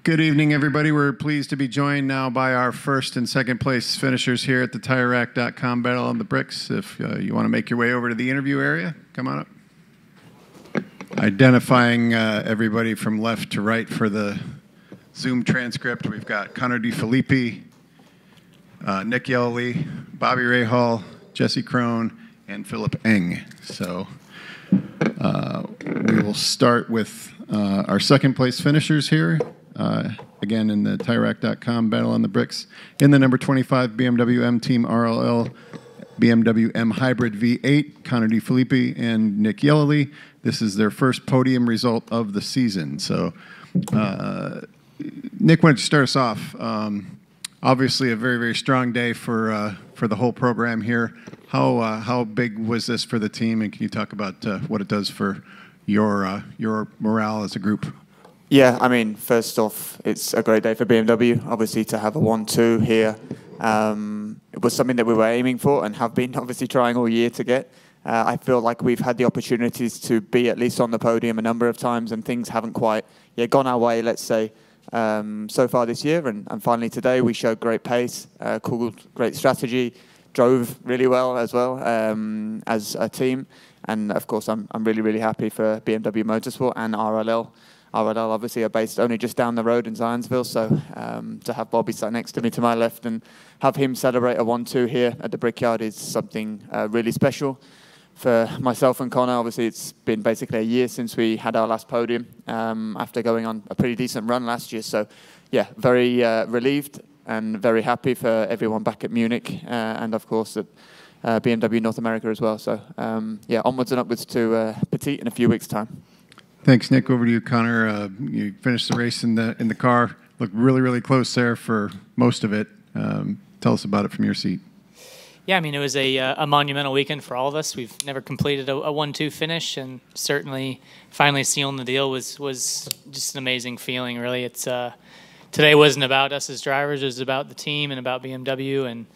Good evening, everybody. We're pleased to be joined now by our first and second place finishers here at the TireRack.com Battle on the Bricks. If you want to make your way over to the interview area, come on up. Identifying everybody from left to right for the Zoom transcript, we've got Connor DeFilippi, Nick Yelley, Bobby Rahal, Jesse Krohn, and Philip Eng. So we will start with our second place finishers here. Again, in the TireRack.com Battle on the Bricks. In the number 25 BMW M Team RLL BMW M Hybrid V8, Connor DeFilippi and Nick Yelley. This is their first podium result of the season. So, Nick, why don't you start us off? Obviously, a very, very strong day for the whole program here. How big was this for the team, and can you talk about what it does for your morale as a group? Yeah, I mean, first off, it's a great day for BMW. Obviously, to have a 1-2 here, it was something that we were aiming for and have been obviously trying all year to get. I feel like we've had the opportunities to be at least on the podium a number of times, and things haven't quite gone our way, let's say, so far this year. And finally today, we showed great pace, great strategy, drove really well as well as a team. And of course, I'm really, really happy for BMW Motorsport and RLL. RLL obviously are based only just down the road in Zionsville, so to have Bobby sat next to me to my left and have him celebrate a 1-2 here at the Brickyard is something really special for myself and Connor. Obviously, it's been basically a year since we had our last podium after going on a pretty decent run last year. So, yeah, very relieved and very happy for everyone back at Munich and, of course, at BMW North America as well. So, yeah, onwards and upwards to Petit in a few weeks' time. Thanks, Nick. Over to you, Connor. You finished the race in the car. Looked really, really close there for most of it. Tell us about it from your seat. Yeah, I mean, it was a monumental weekend for all of us. We've never completed a 1-2 finish, and certainly finally sealing the deal was just an amazing feeling, really. It's today wasn't about us as drivers. It was about the team and about BMW, and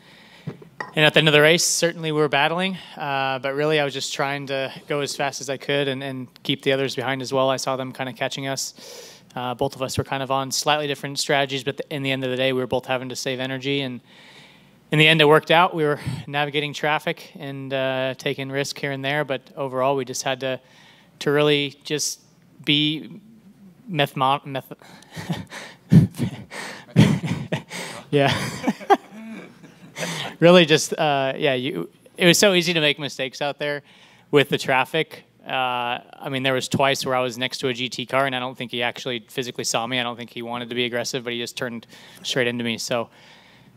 at the end of the race, certainly we were battling, but really I was just trying to go as fast as I could and keep the others behind as well. I saw them kind of catching us. Both of us were kind of on slightly different strategies, but in the end of the day, we were both having to save energy. And in the end, it worked out. We were navigating traffic and taking risk here and there, but overall, we just had to really just be yeah. Really just, it was so easy to make mistakes out there with the traffic. I mean, there was twice where I was next to a GT car, and I don't think he actually physically saw me. I don't think he wanted to be aggressive, but he just turned straight into me. So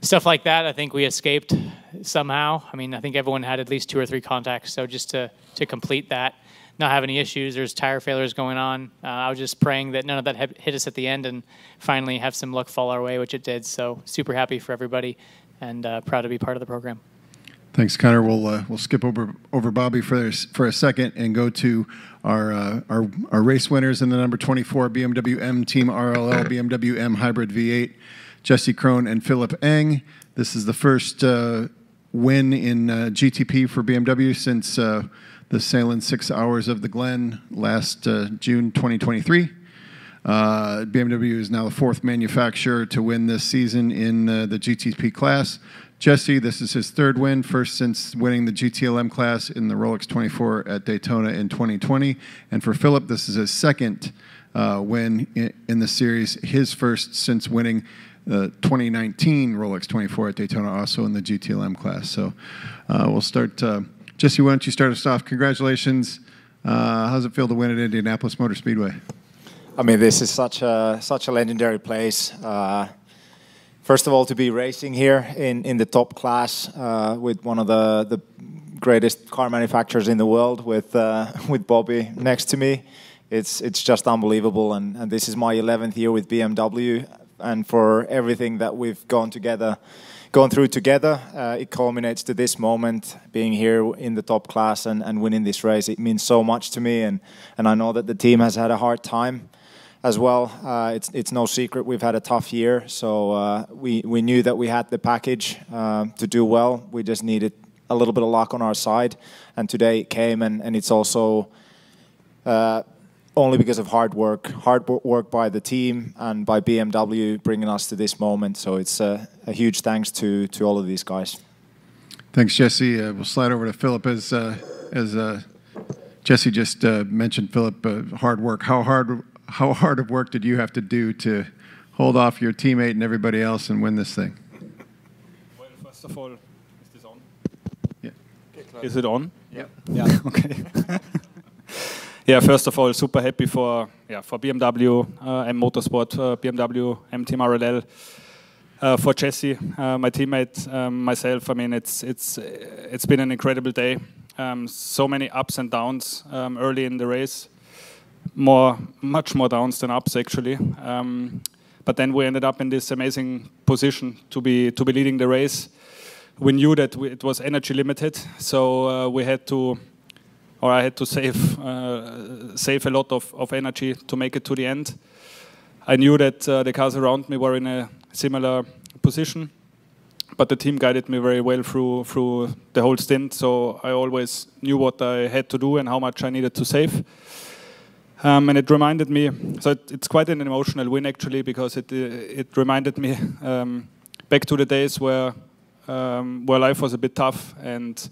stuff like that, I think we escaped somehow. I mean, I think everyone had at least 2 or 3 contacts. So just to complete that, not have any issues, there's tire failures going on. I was just praying that none of that hit us at the end and finally have some luck fall our way, which it did. So super happy for everybody. And proud to be part of the program. Thanks, Connor. We'll skip over Bobby for a second and go to our race winners in the number 24 BMW M Team RLL BMW M Hybrid V8, Jesse Krohn and Philip Eng. This is the first win in GTP for BMW since the Salem 6 Hours of the Glen last June 2023. BMW is now the 4th manufacturer to win this season in the GTP class. Jesse, this is his 3rd win, first since winning the GTLM class in the Rolex 24 at Daytona in 2020. And for Philip, this is his 2nd win in the series, his first since winning the 2019 Rolex 24 at Daytona, also in the GTLM class. So we'll start. Jesse, why don't you start us off? Congratulations. How does it feel to win at Indianapolis Motor Speedway? I mean, this is such a legendary place. First of all, to be racing here in the top class with one of the greatest car manufacturers in the world, with Bobby next to me, it's just unbelievable. And this is my 11th year with BMW, and for everything that we've gone through together, it culminates to this moment, being here in the top class and winning this race. It means so much to me, and I know that the team has had a hard time as well. It's no secret we've had a tough year, so we knew that we had the package to do well. We just needed a little bit of luck on our side, and today it came, and it's also only because of hard work by the team and by BMW bringing us to this moment. So it's a huge thanks to all of these guys. Thanks, Jesse. We'll slide over to Philip as Jesse just mentioned. Philip, hard work. How hard of work did you have to do to hold off your teammate and everybody else and win this thing? Well, first of all, is this on? Yeah. Is it on? Yeah. Yeah. Okay. Yeah. First of all, super happy for BMW and motorsport, BMW M Team RLL, for Jesse, my teammate, myself. I mean, it's been an incredible day. So many ups and downs early in the race. Much more downs than ups actually. But then we ended up in this amazing position to be leading the race. We knew that it was energy limited, so I had to save a lot of energy to make it to the end. I knew that the cars around me were in a similar position, but the team guided me very well through the whole stint. So I always knew what I had to do and how much I needed to save. And it reminded me, so it's quite an emotional win actually, because it reminded me back to the days where life was a bit tough and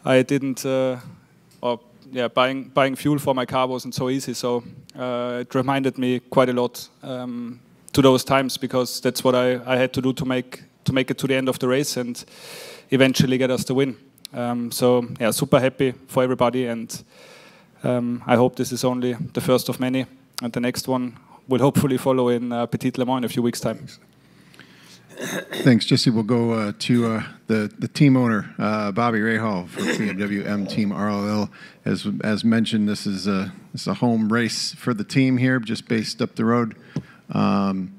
I didn't, buying fuel for my car wasn't so easy. So it reminded me quite a lot to those times, because that's what I had to do to make it to the end of the race and eventually get us the win. So yeah, super happy for everybody, and I hope this is only the first of many, and the next one will hopefully follow in Petit Le Mans in a few weeks' time. Thanks, Jesse. We'll go to the team owner, Bobby Rahal for BMW M Team RLL. As mentioned, this is a home race for the team here, just based up the road. And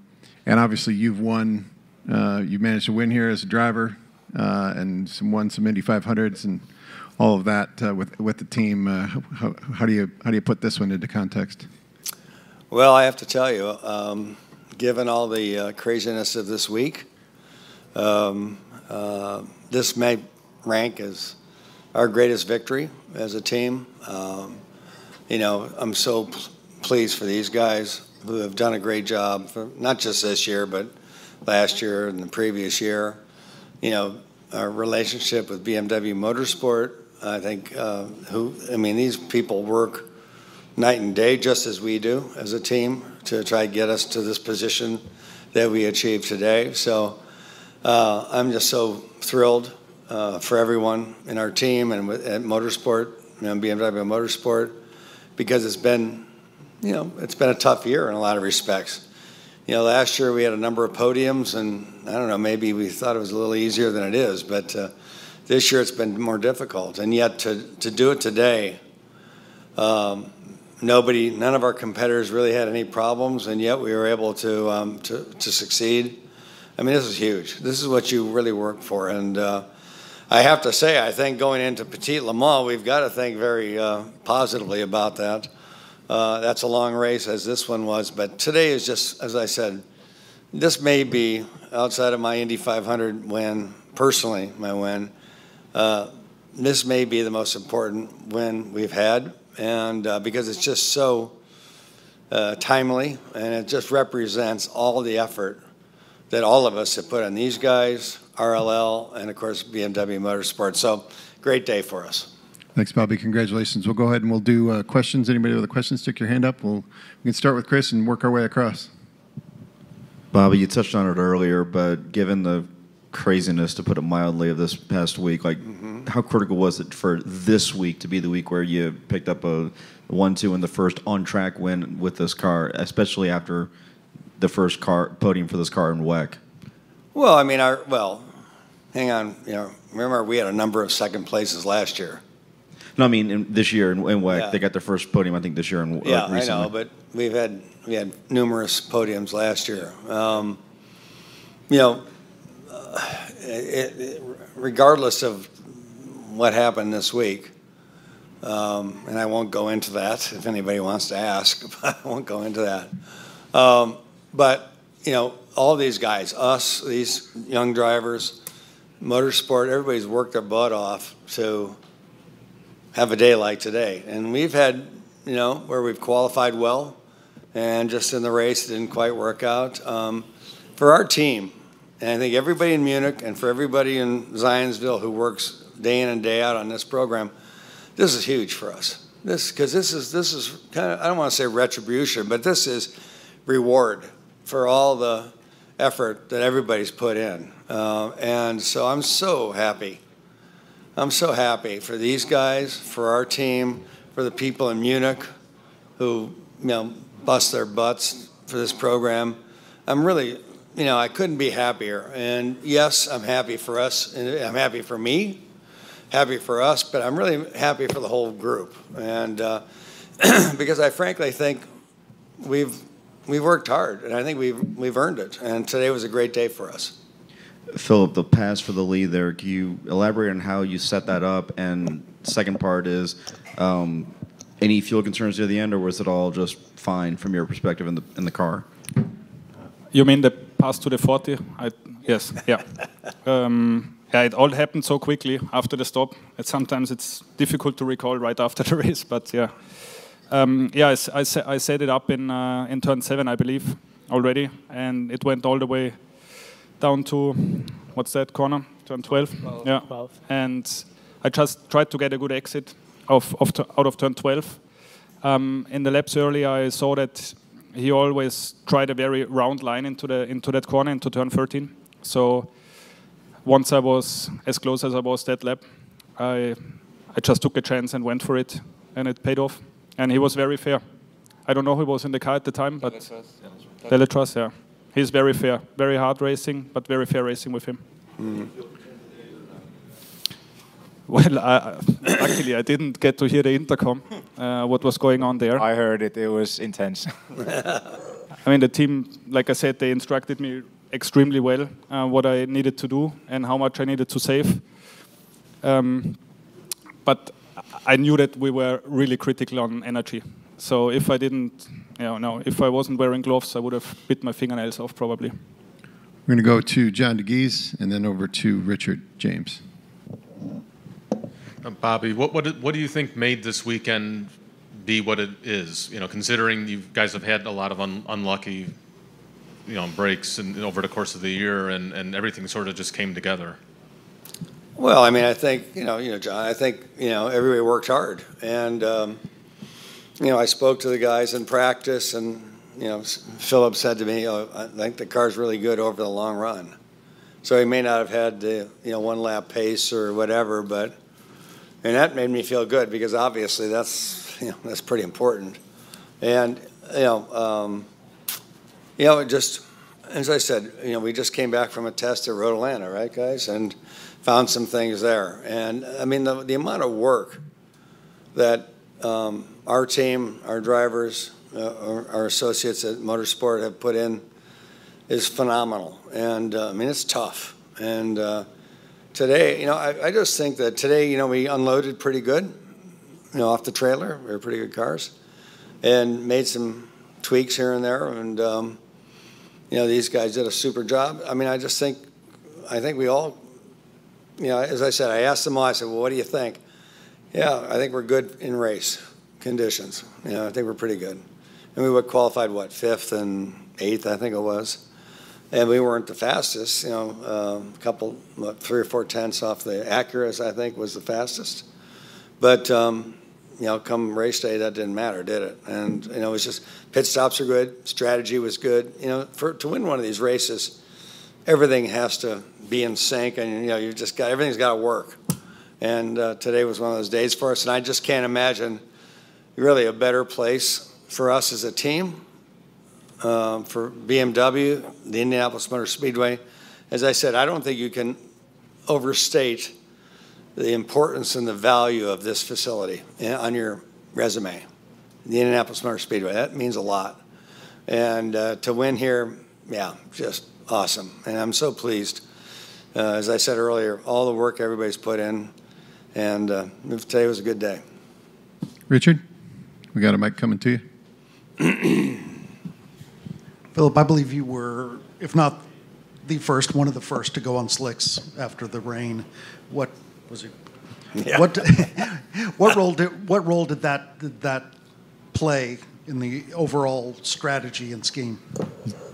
obviously, you've won. You managed to win here as a driver, and won some Indy 500s and all of that with the team. How do you put this one into context? Well, I have to tell you, given all the craziness of this week, this may rank as our greatest victory as a team. I'm so pleased for these guys who have done a great job, for not just this year, but last year and the previous year. Our relationship with BMW Motorsport, I think, these people work night and day, just as we do as a team, to try to get us to this position that we achieved today. So I'm just so thrilled for everyone in our team and at Motorsport, BMW Motorsport, because it's been a tough year in a lot of respects. Last year we had a number of podiums, and I don't know, maybe we thought it was a little easier than it is, but this year it's been more difficult. And yet to do it today, none of our competitors really had any problems, and yet we were able to succeed. I mean, this is huge. This is what you really work for. And I have to say, I think going into Petit Le Mans, we've got to think very positively about that. That's a long race, as this one was. But today is just, as I said, this may be, outside of my Indy 500 win, personally, my win, this may be the most important win we've had. And because it's just so timely, and it just represents all the effort that all of us have put on these guys, RLL, and of course BMW Motorsport. So great day for us. Thanks, Bobby. Congratulations. We'll go ahead and we'll do questions. Anybody with a question, stick your hand up. We can start with Chris and work our way across. Bobby, you touched on it earlier, but given the craziness, to put it mildly, of this past week, how critical was it for this week to be the week where you picked up a 1-2 in the first on-track win with this car, especially after the first podium for this car in WEC? Well, I mean, hang on. Remember we had a number of second places last year. No, I mean this year in WEC, yeah. They got their first podium, I think, this year. Recently. I know, but we had numerous podiums last year. Regardless of what happened this week, and I won't go into that if anybody wants to ask, but I won't go into that. But all these guys, us, these young drivers, motorsport, everybody's worked their butt off to have a day like today. And we've had, where we've qualified well, and just in the race it didn't quite work out. For our team, and I think everybody in Munich and for everybody in Zionsville who works day in and day out on this program, this is huge for us. Because this is kind of, I don't want to say retribution, but this is reward for all the effort that everybody's put in. And so I'm so happy. I'm so happy for these guys, for our team, for the people in Munich who, bust their butts for this program. I'm really, I couldn't be happier. And yes, I'm happy for us, and I'm happy for me, happy for us, but I'm really happy for the whole group. And because I frankly think we've worked hard, and I think we've earned it. And today was a great day for us. Philip, the pass for the lead there, can you elaborate on how you set that up? And second part is, any fuel concerns near the end, or was it all just fine from your perspective in the car? You mean the pass to the 40? Yes, yeah. Yeah, it all happened so quickly after the stop that sometimes it's difficult to recall right after the race, but yeah. I set it up in turn 7, I believe, already, and it went all the way down to, what's that corner? Turn 12? 12. Yeah. 12. And I just tried to get a good exit out of turn 12. In the laps earlier, I saw that he always tried a very round line into that corner, into turn 13. So once I was as close as I was that lap, I just took a chance and went for it, and it paid off. And he was very fair. I don't know who was in the car at the time, but Deletras, yeah. He's very fair, very hard racing, but very fair racing with him. Mm. Well, actually, I didn't get to hear the intercom, what was going on there. I heard it. It was intense. I mean, the team, like I said, they instructed me extremely well what I needed to do and how much I needed to save. But I knew that we were really critical on energy. So if I didn't, if I wasn't wearing gloves, I would have bit my fingernails off probably. We're going to go to John DeGeese and then over to Richard James. Bobby, what do you think made this weekend be what it is? Considering you guys have had a lot of unlucky, breaks over the course of the year, and everything sort of just came together. Well, I mean, I think John. I think everybody worked hard, and I spoke to the guys in practice, and Philip said to me, I think the car's really good over the long run. So he may not have had the one lap pace or whatever, and that made me feel good because obviously that's pretty important. And just as I said, we just came back from a test at Road Atlanta, right, guys, and found some things there. And I mean the amount of work that our team, our drivers, our associates at Motorsport have put in is phenomenal. And I mean it's tough. And today, I just think that today, we unloaded pretty good, off the trailer. We were pretty good cars, and made some tweaks here and there. And these guys did a super job. I mean, I think we all, as I said, I asked them all. I said, well, what do you think? Yeah, I think we're good in race conditions. I think we're pretty good. And we qualified 5th and 8th, I think it was. And we weren't the fastest, a couple, 3 or 4 tenths off the Acuras, I think, was the fastest. But, come race day, that didn't matter, did it? And, it was just pit stops are good, strategy was good. To win one of these races, everything has to be in sync, and, everything's got to work. And today was one of those days for us, and I just can't imagine really a better place for us as a team. For BMW, the Indianapolis Motor Speedway. As I said, I don't think you can overstate the importance and the value of this facility on your resume. The Indianapolis Motor Speedway, that means a lot. And to win here, yeah, just awesome. And I'm so pleased. As I said earlier, all the work everybody's put in, and today was a good day. Richard, we got a mic coming to you. Philip, I believe you were, if not the first, one of the first to go on slicks after the rain. What was it? Yeah. What role did that play in the overall strategy and scheme?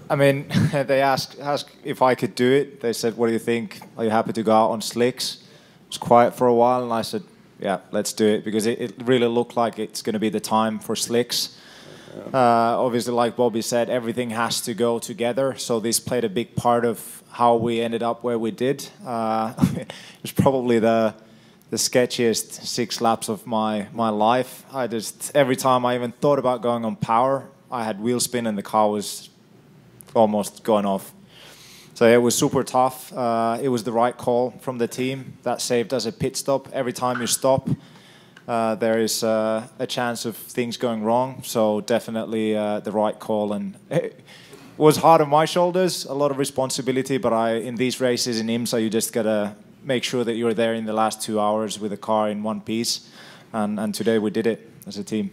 I mean, they asked if I could do it. They said, "What do you think? Are you happy to go out on slicks?" It was quiet for a while, and I said, "Yeah, let's do it," because it really looked like it's going to be the time for slicks. Obviously, like Bobby said, everything has to go together. So this played a big part of how we ended up where we did. It was probably the sketchiest 6 laps of my life. Every time I even thought about going on power, I had wheel spin and the car was almost going off. So it was super tough. It was the right call from the team. That saved us a pit stop. Every time you stop, there is a chance of things going wrong. So definitely the right call. And it was hard on my shoulders, a lot of responsibility. But in these races in IMSA, you just got to make sure that you're there in the last 2 hours with the car in one piece. And today we did it as a team.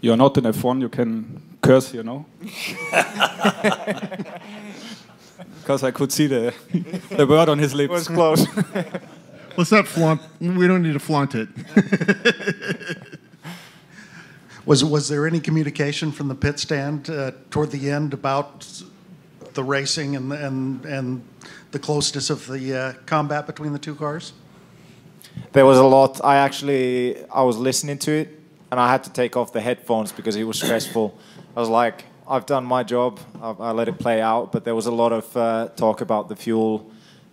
You're not in F1, you can curse, you know. Because I could see the word on his lips. It was close. Let's not flaunt. We don't need to flaunt it. Was there any communication from the pit stand toward the end about the racing and the closeness of the combat between the two cars? There was a lot. I was listening to it, and I had to take off the headphones because it was stressful. I was like, I've done my job. I let it play out, but there was a lot of talk about the fuel,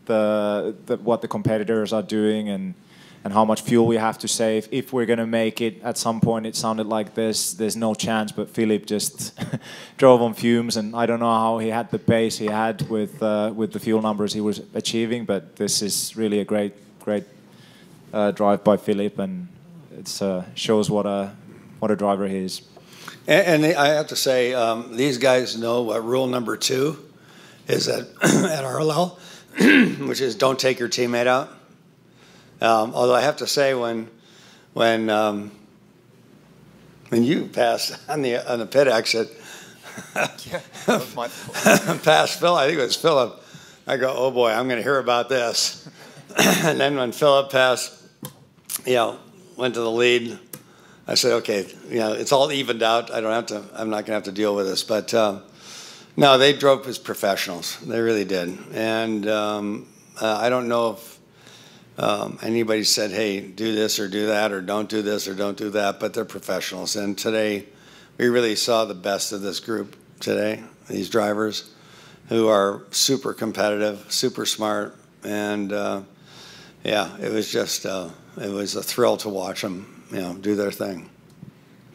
what the competitors are doing, and how much fuel we have to save. If we're going to make it, at some point it sounded like there's no chance, but Philippe just drove on fumes, and I don't know how he had the pace he had with the fuel numbers he was achieving, but this is really a great drive by Philippe, and it shows what a driver he is. And I have to say, these guys know what rule number 2 is at RLL, which is don't take your teammate out. Although I have to say, when you passed on the pit exit, Yeah, that was my fault. past Phil, I think it was Philip. I go, oh boy, I'm going to hear about this. And then when Philip passed, went to the lead. I said, okay, it's all evened out. I'm not going to have to deal with this. But no, they drove as professionals. They really did. And I don't know if anybody said, hey, do this or do that, or don't do this or don't do that. But they're professionals. And today, we really saw the best of this group today, these drivers who are super competitive, super smart. And it was just, it was a thrill to watch them do their thing.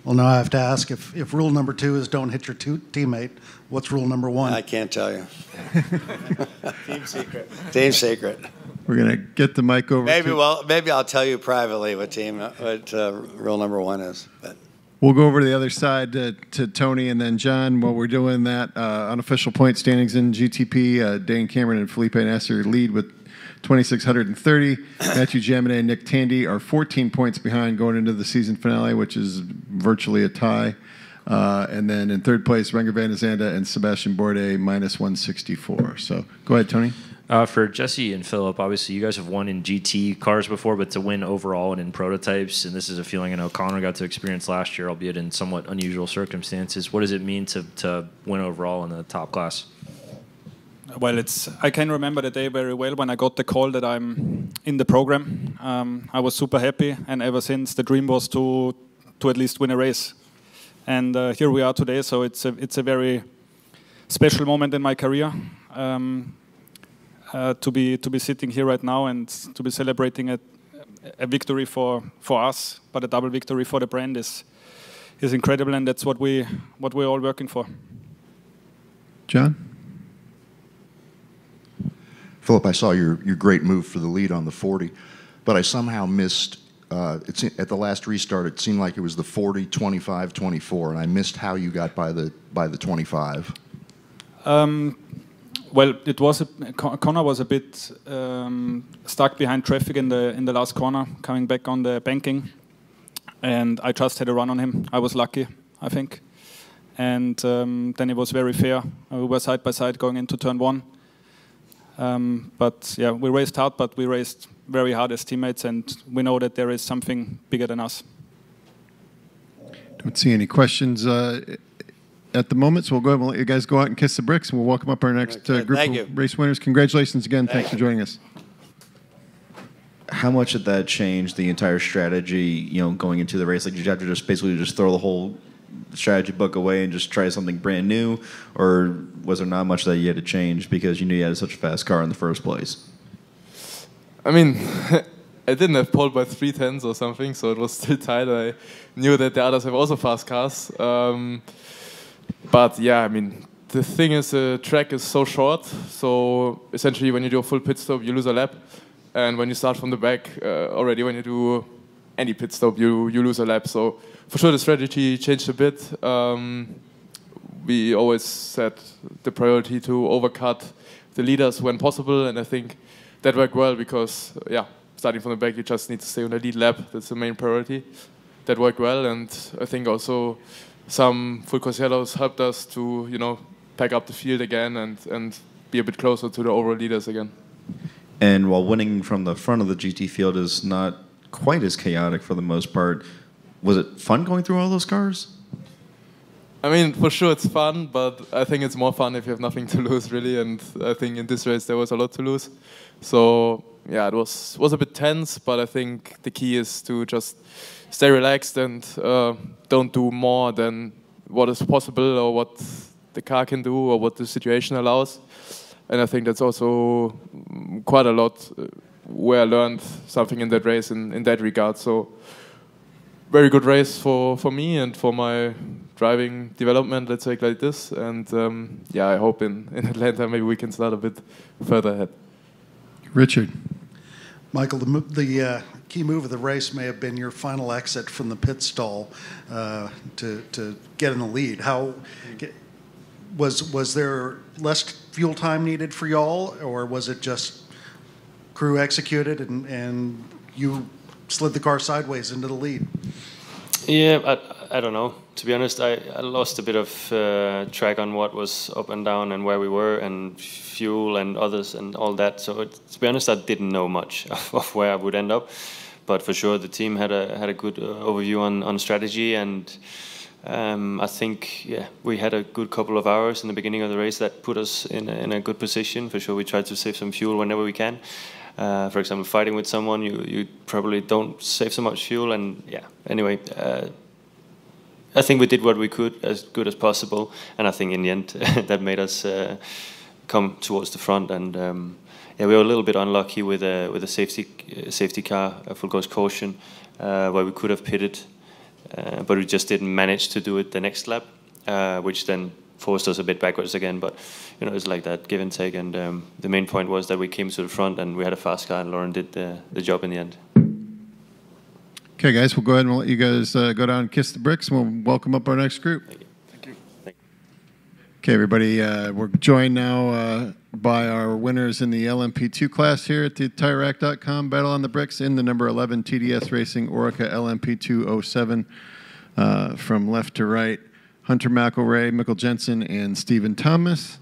Well, now I have to ask, if rule number 2 is don't hit your teammate, what's rule number 1? I can't tell you. Team secret. Team secret. We're going to get the mic over Maybe I'll tell you privately what rule number 1 is. But We'll go over to the other side to Tony and then John. While we're doing that, unofficial point standings in GTP, Dane Cameron and Felipe Nasser lead with 2,630. Matthew Jaminet and Nick Tandy are 14 points behind going into the season finale, which is virtually a tie. And then in third place, Renger van der Zande and Sebastian Bourdais, minus 164. So go ahead, Tony. For Jesse and Philip, obviously you guys have won in GT cars before, but to win overall and in prototypes, and this is a feeling I know Connor got to experience last year, albeit in somewhat unusual circumstances. What does it mean to win overall in the top class? Well, I can remember the day very well when I got the call that I'm in the program. I was super happy, and ever since the dream was to at least win a race. And here we are today, so it's a very special moment in my career. To be sitting here right now and to be celebrating a victory for us, but a double victory for the brand is incredible, and that's what we're all working for. John? Philip, I saw your great move for the lead on the 40, but I somehow missed, at the last restart, it seemed like it was the 40, 25, 24, and I missed how you got by the 25. Well, Connor was a bit stuck behind traffic in the last corner, coming back on the banking, and I just had a run on him. I was lucky, I think, and then it was very fair. We were side by side going into turn 1. But yeah, we raced hard, but we raced very hard as teammates, and we know that there is something bigger than us. Do Don't see any questions at the moment, so we'll go ahead and let you guys go out and kiss the bricks, and we'll welcome up our next group of race winners. Congratulations again. Thanks for joining us. How much did that change the entire strategy, going into the race? Like, did you have to just basically just throw the whole strategy book away and just try something brand new? Or was there not much that you had to change because you knew you had such a fast car in the first place? I mean, I didn't have pole by 3/10 or something, so it was still tight. I knew that the others have also fast cars. But yeah, I mean, the thing is the track is so short, so essentially when you do a full pit stop, you lose a lap. And when you start from the back, already when you do any pit stop, you lose a lap. So for sure the strategy changed a bit. We always set the priority to overcut the leaders when possible, and I think that worked well because, yeah, starting from the back, you just need to stay on the lead lap. That's the main priority. That worked well, and I think also some full course yellows helped us to, pack up the field again and be a bit closer to the overall leaders again. And while winning from the front of the GT field is not quite as chaotic for the most part, was it fun going through all those cars? I mean, for sure it's fun, but I think it's more fun if you have nothing to lose, really. And I think in this race there was a lot to lose. So yeah, it was a bit tense, but I think the key is to just stay relaxed and don't do more than what is possible or what the car can do or what the situation allows. And I think that's also quite a lot where I learned something in that race in that regard. So very good race for me and for my driving development, let's say it like this. And yeah, I hope in Atlanta maybe we can start a bit further ahead. Richard. Michael, the key move of the race may have been your final exit from the pit stall to get in the lead. Was there less fuel time needed for y'all, or was it just crew executed and you slid the car sideways into the lead? Yeah, I don't know. To be honest, I lost a bit of track on what was up and down and where we were and fuel and others and all that. So to be honest, I didn't know much of where I would end up. But for sure, the team had a good overview on strategy, and I think we had a good couple of hours in the beginning of the race that put us in a good position. For sure, we tried to save some fuel whenever we can. For example, fighting with someone, you probably don't save so much fuel, and anyway, I think we did what we could, as good as possible, and I think in the end that made us come towards the front. And we were a little bit unlucky with a safety car, a full course caution, where we could have pitted, but we just didn't manage to do it the next lap, which then forced us a bit backwards again. But it's like that, give and take. And the main point was that we came to the front and we had a fast car, and Lauren did the job in the end. Okay, guys, we'll go ahead and let you guys go down and kiss the bricks, and we'll welcome up our next group. Thank you. Okay, everybody, we're joined now by our winners in the LMP2 class here at the TireRack.com Battle on the Bricks in the number 11 TDS Racing Orica LMP2 07. From left to right, Hunter McElroy, Mikkel Jensen, and Stephen Thomas.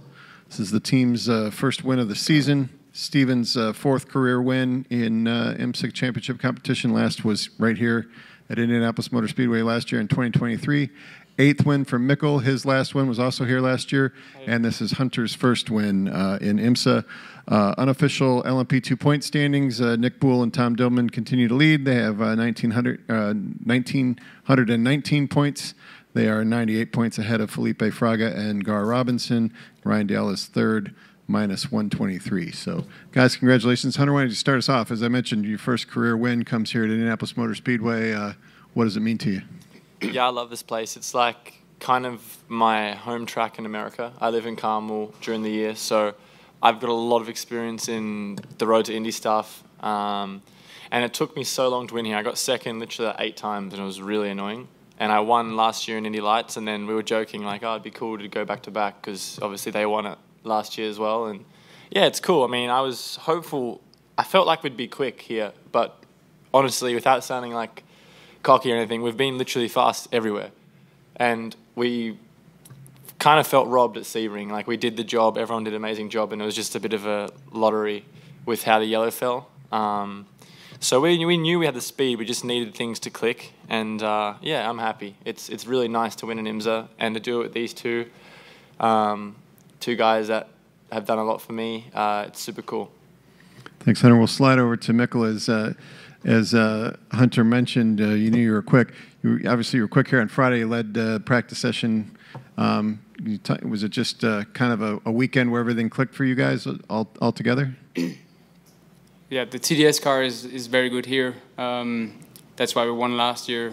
This is the team's first win of the season. Stephen's fourth career win in IMSA Championship competition. Last was right here at Indianapolis Motor Speedway last year in 2023. Eighth win for Mikkel. His last win was also here last year. And this is Hunter's first win in IMSA. Unofficial LMP2 point standings, Nick Boole and Tom Dillman continue to lead. They have 1,919 points. They are 98 points ahead of Felipe Fraga and Gar Robinson. Ryan Dale is third, minus 123. So, guys, congratulations. Hunter, why don't you start us off? As I mentioned, your first career win comes here at Indianapolis Motor Speedway. What does it mean to you? Yeah, I love this place. It's like kind of my home track in America. I live in Carmel during the year, so I've got a lot of experience in the road to Indy stuff. And it took me so long to win here. I got second literally 8 times, and it was really annoying. And I won last year in Indy Lights, and then we were joking like, oh, it'd be cool to go back to back because obviously they won it last year as well. And yeah, it's cool. I mean, I was hopeful. I felt like we'd be quick here, but honestly, without sounding like cocky or anything, we've been literally fast everywhere. And we kind of felt robbed at Sebring. Like, we did the job, everyone did an amazing job, and it was just a bit of a lottery with how the yellow fell. So we knew we had the speed. We just needed things to click. And yeah, I'm happy. It's really nice to win an IMSA and to do it with these two guys that have done a lot for me. It's super cool. Thanks, Hunter. We'll slide over to Mikkel. As Hunter mentioned, you knew you were quick. Obviously, you were quick here on Friday. You led practice session. Was it just kind of a weekend where everything clicked for you guys all together? Yeah, the TDS car is very good here. That's why we won last year.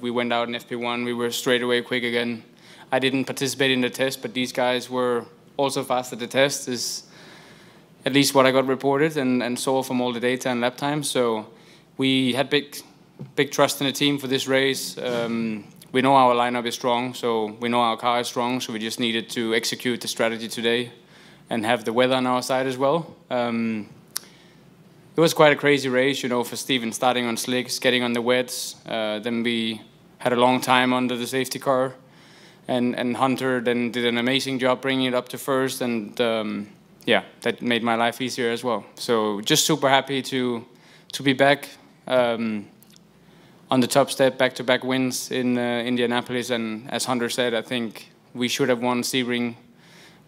We went out in FP1. We were straight away quick again. I didn't participate in the test, but these guys were also fast at the test, is at least what I got reported and saw from all the data and lap time. So we had big trust in the team for this race. We know our lineup is strong, so we know our car is strong, so we just needed to execute the strategy today and have the weather on our side as well. It was quite a crazy race, for Steven, starting on slicks, getting on the wets. Then we had a long time under the safety car. And Hunter then did an amazing job bringing it up to first. And yeah, that made my life easier as well. So just super happy to be back on the top step, back-to-back wins in Indianapolis. And as Hunter said, I think we should have won Sebring.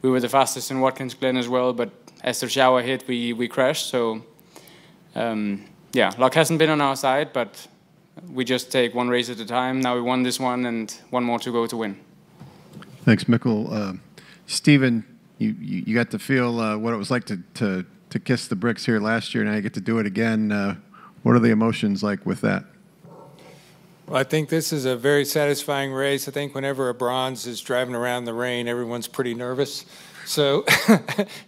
We were the fastest in Watkins Glen as well, but as the shower hit, we crashed. So yeah, luck hasn't been on our side, but we just take one race at a time. Now we won this one and one more to go to win. Thanks, Mikkel. Steven, you got to feel what it was like to kiss the bricks here last year. Now you get to do it again. What are the emotions like with that? Well, I think this is a very satisfying race. I think whenever a bronze is driving around the rain, everyone's pretty nervous. So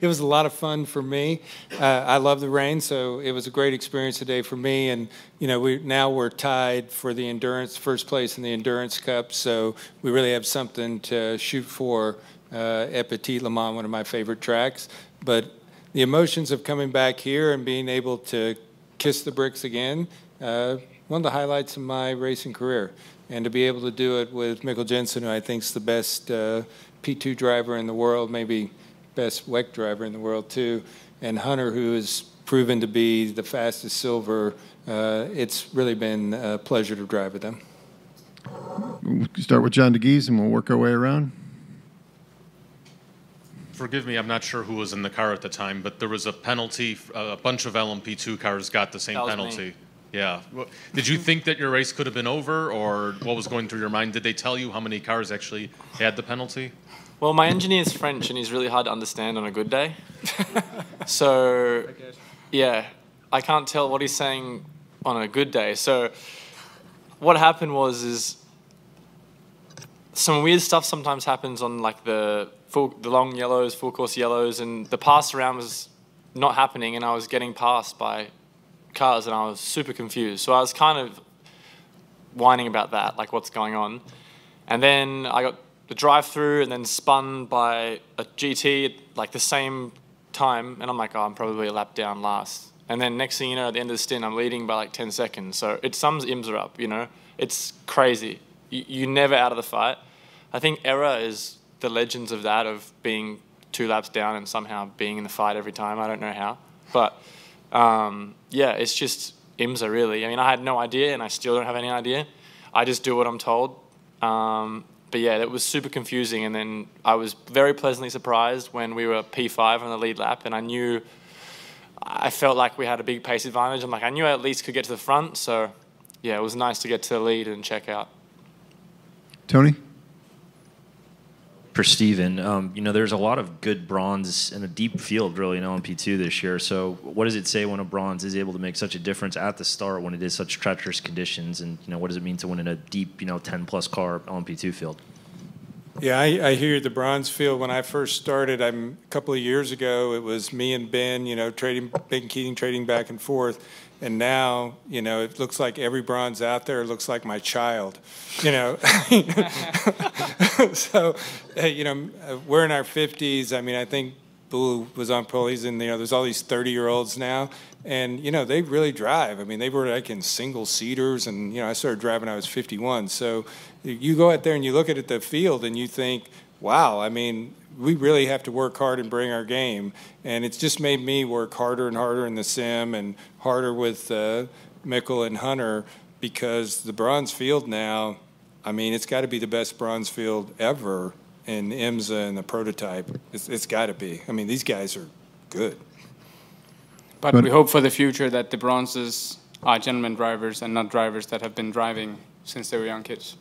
it was a lot of fun for me. I love the rain, so it was a great experience today for me. And we're tied for the endurance, first place in the Endurance Cup. So we really have something to shoot for at Petit Le Mans, one of my favorite tracks. But the emotions of coming back here and being able to kiss the bricks again, one of the highlights of my racing career. And to be able to do it with Mikkel Jensen, who I think is the best P2 driver in the world, maybe best WEC driver in the world too, and Hunter, who has proven to be the fastest silver, it's really been a pleasure to drive with them. We'll start with John DeGeese and we'll work our way around. Forgive me, I'm not sure who was in the car at the time, but there was a penalty. A bunch of LMP2 cars got the same penalty. Me. Yeah. Did you think that your race could have been over, or what was going through your mind? Did they tell you how many cars actually had the penalty? Well, my engineer's French, and he's really hard to understand on a good day. So, yeah, I can't tell what he's saying on a good day. So what happened was some weird stuff sometimes happens on like the long yellows, full course yellows, and the pass around was not happening, and I was getting passed by cars, and I was super confused. So I was kind of whining about that, like what's going on. And then I got the drive-through and then spun by a GT at like the same time, and I'm like, oh, I'm probably a lap down last. And then next thing you know, at the end of the stint, I'm leading by like 10 seconds. So it sums IMSA up, It's crazy. You're never out of the fight. I think error is the legends of that, of being 2 laps down and somehow being in the fight every time. I don't know how. But yeah, it's just IMSA, really. I mean, I had no idea, and I still don't have any idea. I just do what I'm told. But yeah, it was super confusing, and then I was very pleasantly surprised when we were P5 on the lead lap, and I felt like we had a big pace advantage. I knew I at least could get to the front, so yeah, it was nice to get to the lead and check out. Tony? For Steven, there's a lot of good bronze and a deep field really in LMP2 this year. So what does it say when a bronze is able to make such a difference at the start when it is such treacherous conditions? And, what does it mean to win in a deep, 10-plus car LMP2 field? Yeah, I hear the bronze field. When I first started, a couple of years ago, it was me and Ben, Ben Keating trading back and forth. And now, it looks like every bronze out there looks like my child, So, we're in our 50s. I mean, I think Boo was on pole. He's in, there's all these 30-year-olds now. And, they really drive. I mean, they were like in single-seaters. And, I started driving when I was 51. So you go out there and you look at the field and you think, wow, I mean, we really have to work hard and bring our game. And it's just made me work harder and harder in the sim and harder with Mikkel and Hunter, because the bronze field now, I mean, it's got to be the best bronze field ever in IMSA and the prototype. It's got to be. I mean, these guys are good. But we hope for the future that the bronzes are gentlemen drivers and not drivers that have been driving since they were young kids.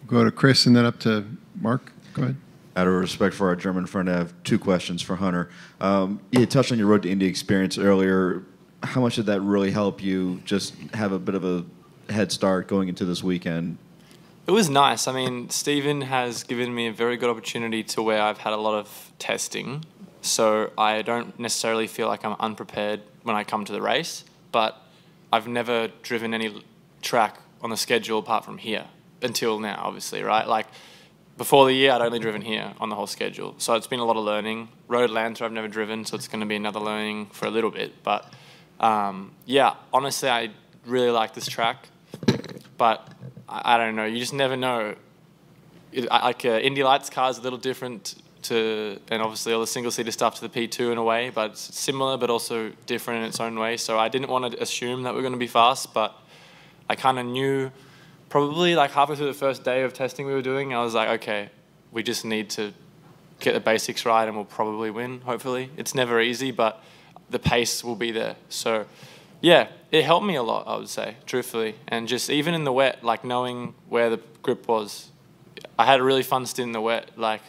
Go to Chris and then up to Mark. Go ahead. Out of respect for our German friend, I have two questions for Hunter. You touched on your Road to Indy experience earlier. How much did that really help you just have a bit of a head start going into this weekend? It was nice. I mean, Stephen has given me a very good opportunity to where I've had a lot of testing, so I don't necessarily feel like I'm unprepared when I come to the race, but I've never driven any track on the schedule apart from here until now, obviously, right? Like, before the year, I'd only driven here on the whole schedule, so it's been a lot of learning. Road Atlanta, I've never driven, so it's going to be another learning for a little bit, but yeah, honestly, I really like this track, but I don't know. You just never know. Indy Lights car is a little different to, and obviously all the single-seater stuff to the P2 in a way, but it's similar but also different in its own way. So I didn't want to assume that we're going to be fast, but I kind of knew probably like halfway through the first day of testing we were doing, I was like, okay, we just need to get the basics right and we'll probably win, hopefully. It's never easy, but the pace will be there. So yeah, it helped me a lot, I would say, truthfully. And just even in the wet, like knowing where the grip was, I had a really fun stint in the wet, like,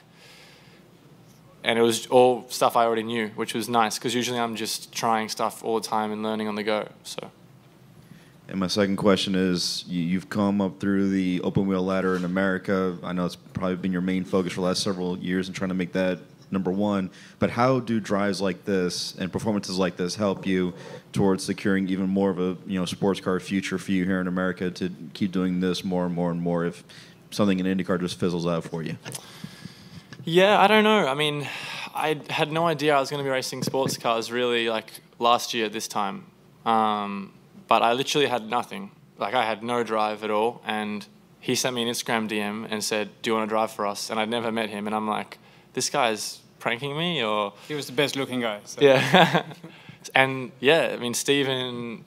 and it was all stuff I already knew, which was nice, because usually I'm just trying stuff all the time and learning on the go, so. And my second question is, you've come up through the open wheel ladder in America. I know it's probably been your main focus for the last several years and trying to make that number one, but how do drives like this and performances like this help you towards securing even more of a sports car future for you here in America to keep doing this more and more and more if something in IndyCar just fizzles out for you? Yeah, I don't know. I mean, I had no idea I was going to be racing sports cars really like last year at this time, but I literally had nothing. Like, I had no drive at all, and he sent me an Instagram DM and said, do you want to drive for us? And I'd never met him, and I'm like, this guy's pranking me, or... He was the best looking guy. So. Yeah. And yeah, I mean, Stephen,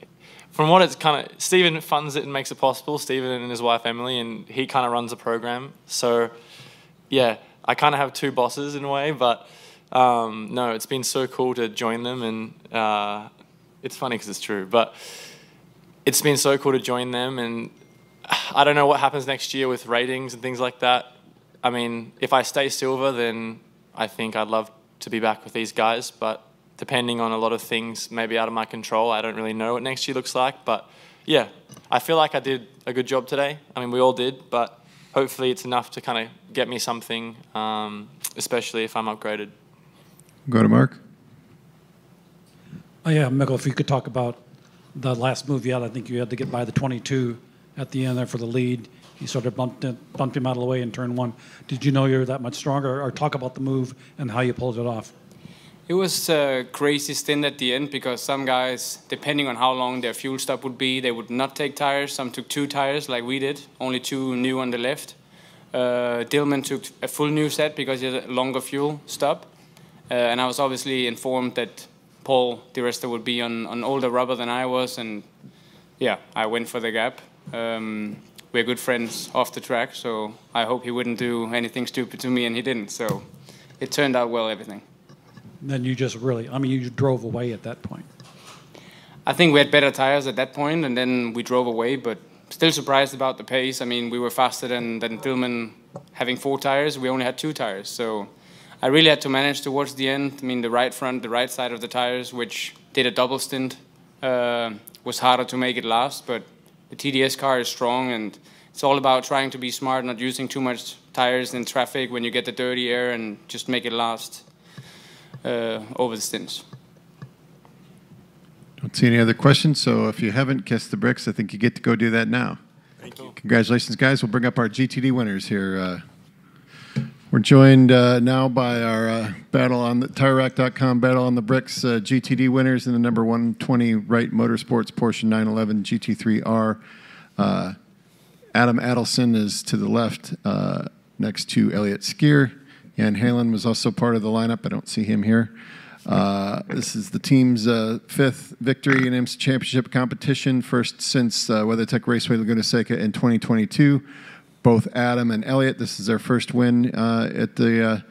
from what it's kind of, Stephen funds it and makes it possible, Stephen and his wife Emily, and he kind of runs the program. So yeah, I kind of have two bosses in a way, but no, it's been so cool to join them, and it's funny because it's true, but it's been so cool to join them, and I don't know what happens next year with ratings and things like that. I mean, if I stay silver, then I think I'd love to be back with these guys, but depending on a lot of things maybe out of my control, I don't really know what next year looks like. But yeah, I feel like I did a good job today. I mean, we all did, but hopefully it's enough to kind of get me something, especially if I'm upgraded. Go to Mark. Oh yeah, Mikkel, if you could talk about the last move you had. I think you had to get by the 22 at the end there for the lead. You sort of bumped him out of the way in turn one. Did you know you were that much stronger? Or talk about the move and how you pulled it off. It was a crazy stint at the end, because some guys, depending on how long their fuel stop would be, they would not take tires. Some took 2 tires like we did, only 2 new on the left. Dillman took a full new set because he had a longer fuel stop. And I was obviously informed that Paul Di Resta would be on older rubber than I was, and yeah, I went for the gap. We're good friends off the track, so I hope he wouldn't do anything stupid to me, and he didn't. So it turned out well, everything. Then you just really, I mean, you drove away at that point. I think we had better tires at that point, and then we drove away, but still surprised about the pace. I mean, we were faster than Dillman having 4 tires. We only had 2 tires, so I really had to manage towards the end. I mean, the right front, the right side of the tires, which did a double stint, was harder to make it last, but the TDS car is strong, and it's all about trying to be smart, not using too much tires in traffic when you get the dirty air, and just make it last over the stints. Don't see any other questions, so if you haven't kissed the bricks, I think you get to go do that now. Thank you. Congratulations, guys. We'll bring up our GTD winners here. We're joined now by our battle on the TireRack.com Battle on the Bricks GTD winners in the number 120 Wright Motorsports Porsche 911 GT3R. Adam Adelson is to the left. next to Elliott Skier. Jan Halen was also part of the lineup. I don't see him here. This is the team's fifth victory in IMSA Championship competition, first since WeatherTech Raceway Laguna Seca in 2022. Both Adam and Elliott, this is their first win at the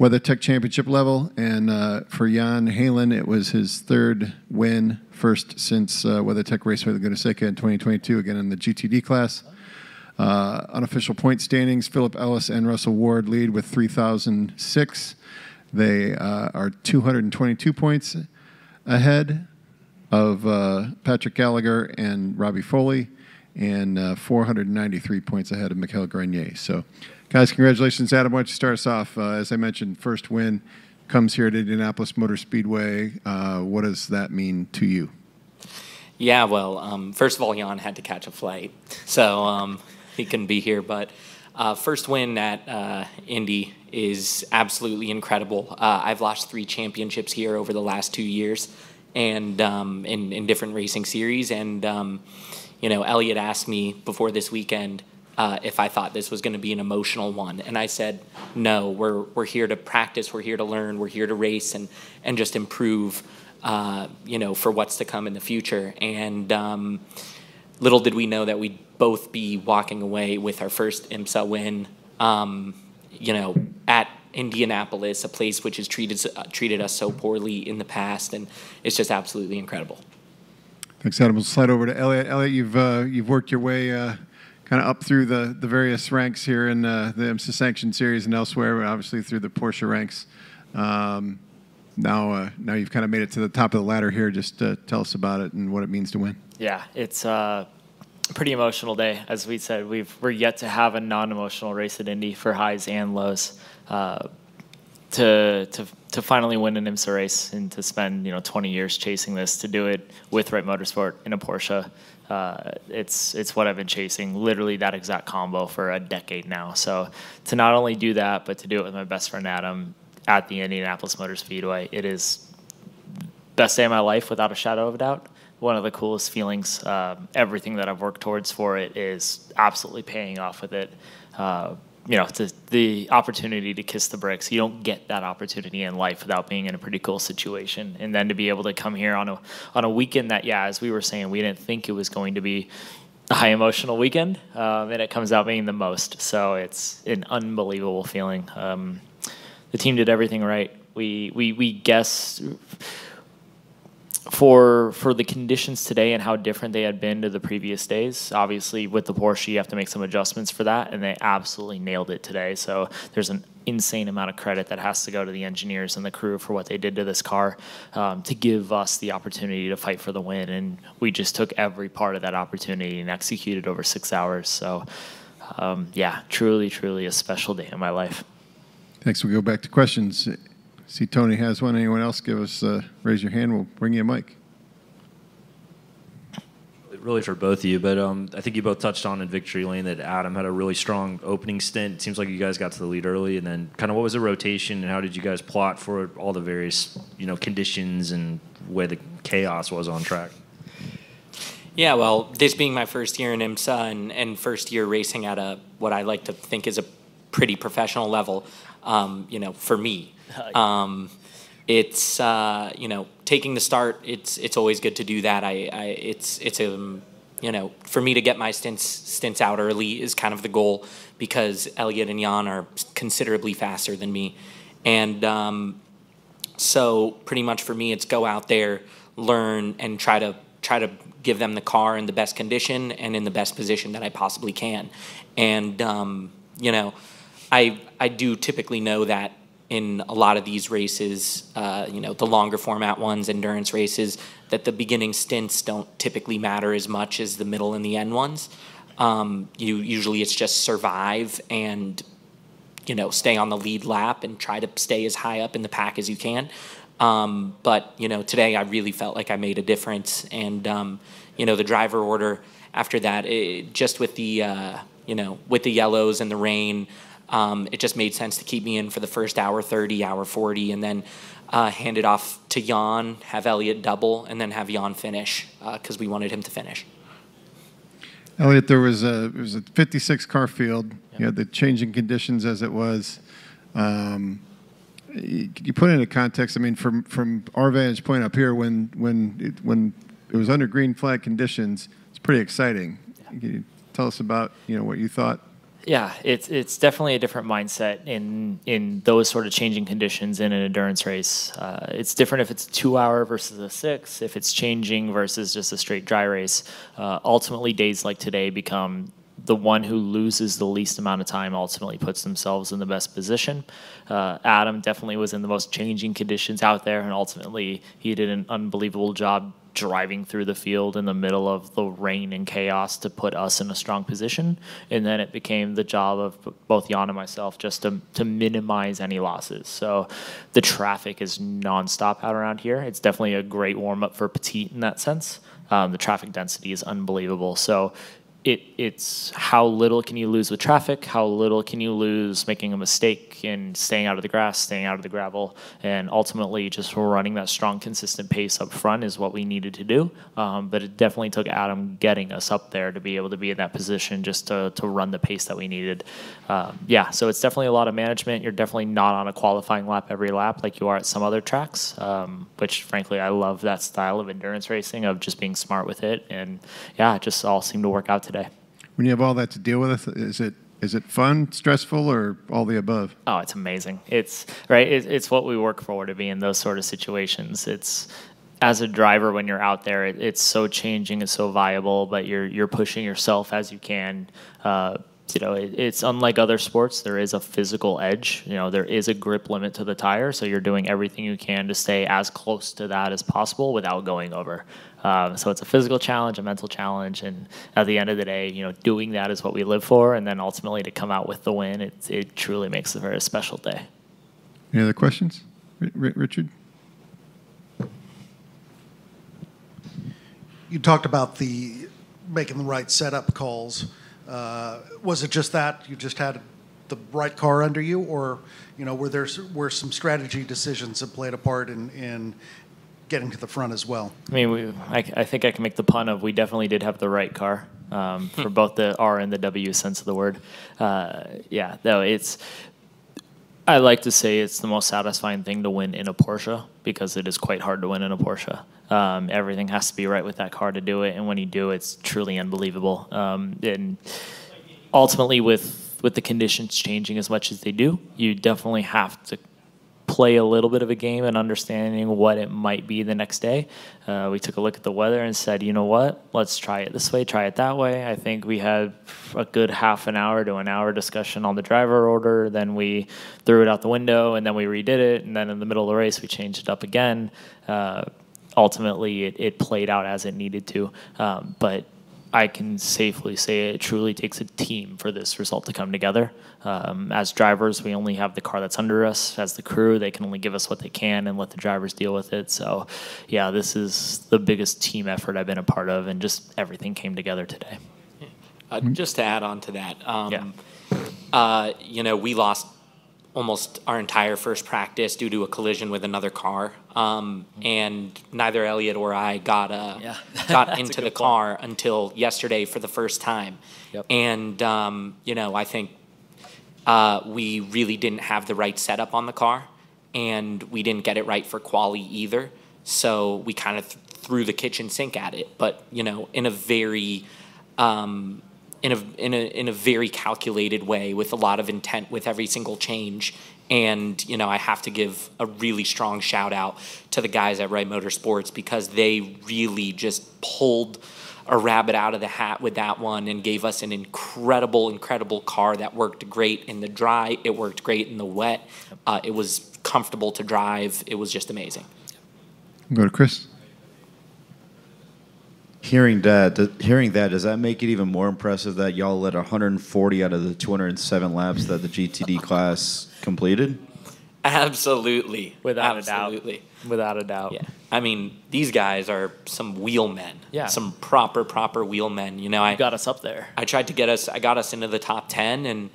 WeatherTech Championship level. And for Jan Halen, it was his third win, first since WeatherTech Raceway Laguna Seca in 2022, again in the GTD class. Unofficial point standings, Philip Ellis and Russell Ward lead with 3,006. They are 222 points ahead of Patrick Gallagher and Robbie Foley, and 493 points ahead of Michael Grenier. So, guys, congratulations. Adam, why don't you start us off? As I mentioned, first win comes here at Indianapolis Motor Speedway. What does that mean to you? Yeah, well, first of all, Jan had to catch a flight, so he couldn't be here. But first win at Indy is absolutely incredible. I've lost 3 championships here over the last 2 years, and in different racing series. And you know, Elliott asked me before this weekend if I thought this was going to be an emotional one, and I said no. We're here to practice. We're here to learn. We're here to race and just improve. You know, for what's to come in the future. And little did we know that we'd both be walking away with our first IMSA win, you know, at Indianapolis, a place which has treated us so poorly in the past, and it's just absolutely incredible. Thanks, Adam. We'll slide over to Elliott. Elliott, you've worked your way kind of up through the various ranks here in the IMSA Sanctioned Series and elsewhere, obviously through the Porsche ranks. Now you've kind of made it to the top of the ladder here. Just tell us about it and what it means to win. Yeah, it's a pretty emotional day. As we said, we're yet to have a non-emotional race at Indy for highs and lows. To finally win an IMSA race and to spend 20 years chasing this, to do it with Wright Motorsport in a Porsche, it's what I've been chasing, literally that exact combo for a decade now. So to not only do that, but to do it with my best friend Adam at the Indianapolis Motor Speedway, it is the best day of my life without a shadow of a doubt. One of the coolest feelings. Everything that I've worked towards for it is absolutely paying off with it. The opportunity to kiss the bricks. You don't get that opportunity in life without being in a pretty cool situation. And then to be able to come here on a weekend that, as we were saying, we didn't think it was going to be a high emotional weekend, and it comes out being the most. So it's an unbelievable feeling. The team did everything right. We guessed for the conditions today and how different they had been to the previous days. Obviously, with the Porsche, you have to make some adjustments for that, and they absolutely nailed it today. So there's an insane amount of credit that has to go to the engineers and the crew for what they did to this car to give us the opportunity to fight for the win. And we just took every part of that opportunity and executed over 6 hours. So, truly, truly a special day in my life. Thanks. We'll go back to questions. See, Tony has one. Anyone else? Give us, raise your hand. We'll bring you a mic. Really for both of you, but I think you both touched on in Victory Lane that Adam had a really strong opening stint. It seems like you guys got to the lead early, and then kind of what was the rotation and how did you guys plot for all the various conditions and where the chaos was on track? Yeah, well, this being my first year in IMSA and first year racing at what I like to think is a pretty professional level, for me. It's taking the start. It's always good to do that. For me to get my stints out early is kind of the goal, because Elliott and Jan are considerably faster than me, and so pretty much for me it's go out there, learn, and try to give them the car in the best condition and in the best position that I possibly can, and I do typically know that in a lot of these races, the longer format ones, endurance races, that the beginning stints don't typically matter as much as the middle and the end ones. Usually it's just survive and, stay on the lead lap and try to stay as high up in the pack as you can. But today I really felt like I made a difference. And, the driver order after that, just with the, with the yellows and the rain, it just made sense to keep me in for the first hour 30, hour 40, and then hand it off to Jan, have Elliott double, and then have Jan finish, because we wanted him to finish. Elliot, it was a 56 car field. Yep. You had the changing conditions as it was. You put it into context. I mean, from our vantage point up here, when it was under green flag conditions, it's pretty exciting. Yeah. Can you tell us about what you thought? Yeah, it's definitely a different mindset in those sort of changing conditions in an endurance race. It's different if it's a 2 hour versus a 6, if it's changing versus just a straight dry race. Ultimately, days like today become the one who loses the least amount of time ultimately puts themselves in the best position. Adam definitely was in the most changing conditions out there, and ultimately he did an unbelievable job driving through the field in the middle of the rain and chaos to put us in a strong position. And then it became the job of both Jan and myself just to minimize any losses. So the traffic is nonstop out around here. It's definitely a great warm-up for Petite in that sense. The traffic density is unbelievable. So it's how little can you lose with traffic, how little can you lose making a mistake and staying out of the grass, staying out of the gravel, and ultimately just running that strong, consistent pace up front is what we needed to do. But it definitely took Adam getting us up there to be able to be in that position just to run the pace that we needed. Yeah, so it's definitely a lot of management. You're definitely not on a qualifying lap every lap like you are at some other tracks, which frankly I love that style of endurance racing, of just being smart with it. And yeah, it just all seemed to work out today. When you have all that to deal with, is it fun, stressful, or all the above? Oh, it's amazing. It's right. It's what we work for, to be in those sort of situations. It's, as a driver, when you're out there, it's so changing, it's so viable, but you're pushing yourself as you can. It's unlike other sports. There is a physical edge. There is a grip limit to the tire, so you're doing everything you can to stay as close to that as possible without going over. So it's a physical challenge, a mental challenge, and at the end of the day, doing that is what we live for. And then ultimately to come out with the win, it truly makes it a very special day. Any other questions, Richard? You talked about making the right setup calls. Was it just that you just had the right car under you, or were some strategy decisions that played a part in getting to the front as well? I mean, I think I can make the pun of we definitely did have the right car for both the R and the W sense of the word. Yeah, though I like to say it's the most satisfying thing to win in a Porsche, because it is quite hard to win in a Porsche. Everything has to be right with that car to do it, and when you do, it's truly unbelievable. And ultimately, with the conditions changing as much as they do, you definitely have to play a little bit of a game and understanding what it might be the next day. We took a look at the weather and said, you know what, let's try it this way, try it that way. I think we had a good half an hour to an hour discussion on the driver order. Then we threw it out the window, and then we redid it. And then in the middle of the race, we changed it up again. Ultimately, it played out as it needed to. But I can safely say it truly takes a team for this result to come together. As drivers, we only have the car that's under us. As the crew, they can only give us what they can and let the drivers deal with it. So, yeah, this is the biggest team effort I've been a part of, and just everything came together today. Just to add on to that, we lost almost our entire first practice due to a collision with another car, and neither Elliot or I got into the car until yesterday for the first time. Yep. And I think we really didn't have the right setup on the car, and we didn't get it right for quali either. So we kind of threw the kitchen sink at it, but in a very in a very calculated way, with a lot of intent with every single change. And I have to give a really strong shout out to the guys at Wright Motorsports, because they really just pulled a rabbit out of the hat with that one and gave us an incredible car that worked great in the dry. It worked great in the wet. It was comfortable to drive. It was just amazing. Go to Chris. Hearing that, does that make it even more impressive that y'all led 140 out of the 207 laps that the GTD class completed? Absolutely. Without a doubt. Yeah. I mean, these guys are some wheelmen. Yeah. Some proper wheelmen. I got us up there. I got us into the top 10, and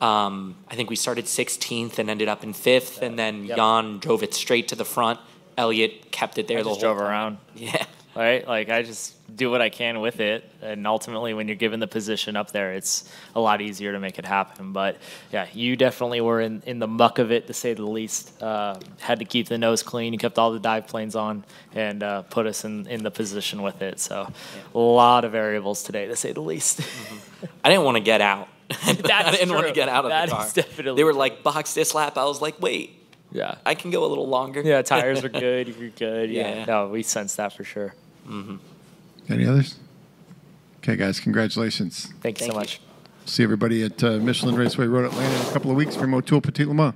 I think we started 16th and ended up in 5th, and then Jan drove it straight to the front Elliott kept it there I the just whole drove time. around. Yeah. Right? Like, I just do what I can with it. And ultimately, when you're given the position up there, it's a lot easier to make it happen. But, yeah, you definitely were in the muck of it, to say the least. Had to keep the nose clean. You kept all the dive planes on and put us in the position with it. So, a lot of variables today, to say the least. I didn't want to get out. I That's didn't want true. to get out of That the car. is definitely They were true. like, box this lap. I was like, wait. Yeah. I can go a little longer. Yeah, tires are good. You're good. Yeah. Yeah. No, we sense that for sure. Any others? Okay, guys, congratulations. Thank you so much. See everybody at Michelin Raceway Road Atlanta in a couple of weeks for Motul Petit Le Mans.